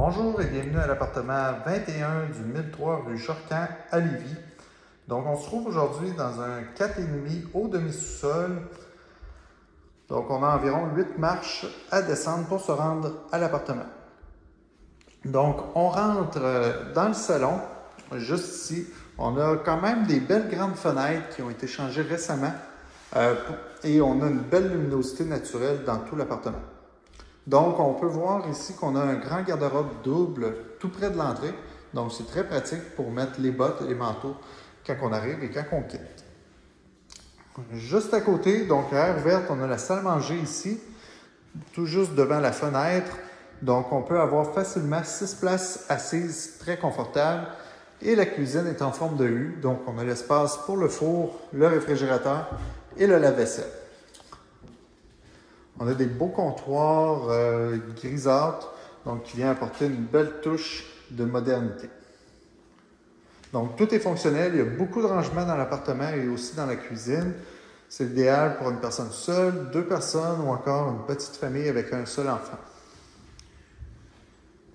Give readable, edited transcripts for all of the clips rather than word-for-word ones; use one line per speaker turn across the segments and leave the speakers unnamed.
Bonjour et bienvenue à l'appartement 21 du 1003 rue Jorcan à Lévis. Donc, on se trouve aujourd'hui dans un 4,5 au demi-sous-sol. Donc, on a environ 8 marches à descendre pour se rendre à l'appartement. Donc, on rentre dans le salon, juste ici. On a quand même des belles grandes fenêtres qui ont été changées récemment et on a une belle luminosité naturelle dans tout l'appartement. Donc, on peut voir ici qu'on a un grand garde-robe double tout près de l'entrée. Donc, c'est très pratique pour mettre les bottes et les manteaux quand on arrive et quand on quitte. Juste à côté, donc à aire ouverte, on a la salle à manger ici, tout juste devant la fenêtre. Donc, on peut avoir facilement 6 places assises très confortables. Et la cuisine est en forme de U. Donc, on a l'espace pour le four, le réfrigérateur et le lave-vaisselle. On a des beaux comptoirs grisâtres, donc qui vient apporter une belle touche de modernité. Donc, tout est fonctionnel. Il y a beaucoup de rangements dans l'appartement et aussi dans la cuisine. C'est idéal pour une personne seule, 2 personnes ou encore une petite famille avec un seul enfant.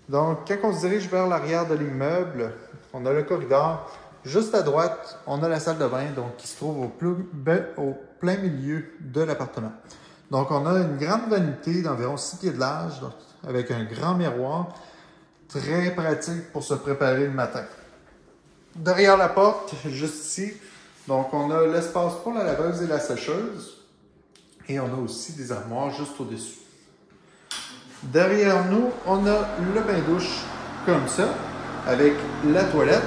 Donc, quand on se dirige vers l'arrière de l'immeuble, on a le corridor. Juste à droite, on a la salle de bain, donc qui se trouve au plein milieu de l'appartement. Donc, on a une grande vanité d'environ 6 pieds de large, donc, avec un grand miroir, très pratique pour se préparer le matin. Derrière la porte, juste ici, donc on a l'espace pour la laveuse et la sécheuse, et on a aussi des armoires juste au-dessus. Derrière nous, on a le bain-douche comme ça, avec la toilette,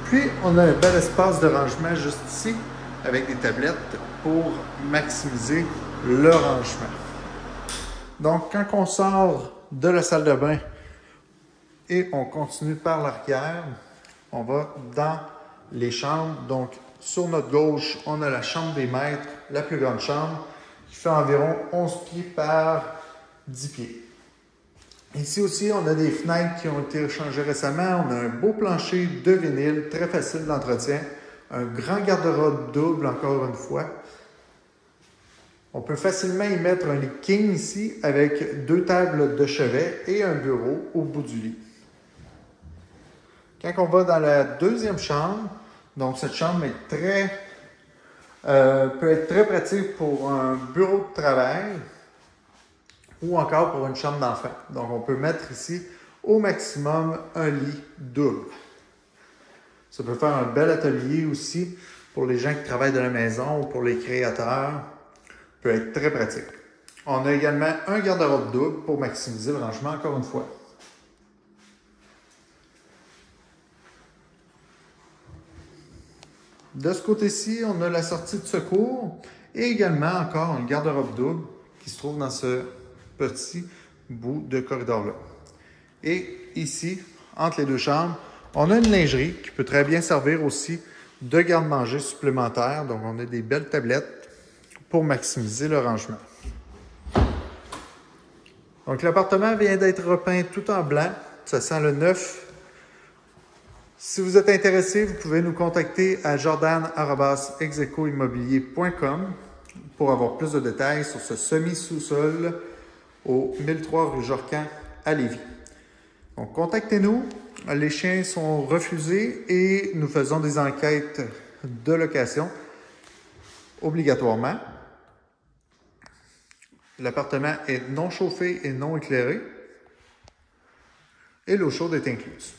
puis on a un bel espace de rangement juste ici, avec des tablettes pour maximiser le rangement. Donc, quand on sort de la salle de bain et on continue par l'arrière, on va dans les chambres. Donc, sur notre gauche, on a la chambre des maîtres, la plus grande chambre, qui fait environ 11 pieds par 10 pieds. Ici aussi, on a des fenêtres qui ont été changées récemment. On a un beau plancher de vinyle, très facile d'entretien. Un grand garde-robe double, encore une fois. On peut facilement y mettre un lit king ici avec 2 tables de chevet et un bureau au bout du lit. Quand on va dans la deuxième chambre, donc cette chambre est peut être très pratique pour un bureau de travail ou encore pour une chambre d'enfant. Donc on peut mettre ici au maximum un lit double. Ça peut faire un bel atelier aussi pour les gens qui travaillent de la maison ou pour les créateurs. Peut être très pratique. On a également un garde-robe double pour maximiser le rangement encore une fois. De ce côté-ci, on a la sortie de secours et également encore un garde-robe double qui se trouve dans ce petit bout de corridor-là. Et ici, entre les deux chambres, on a une lingerie qui peut très bien servir aussi de garde-manger supplémentaire. Donc, on a des belles tablettes pour maximiser le rangement. Donc, l'appartement vient d'être repeint tout en blanc. Ça sent le neuf. Si vous êtes intéressé, vous pouvez nous contacter à jordan@execoimmobilier.com pour avoir plus de détails sur ce semi-sous-sol au 1003 rue Jorcan à Lévis. Donc, contactez-nous. Les chiens sont refusés et nous faisons des enquêtes de location obligatoirement. L'appartement est non chauffé et non éclairé et l'eau chaude est incluse.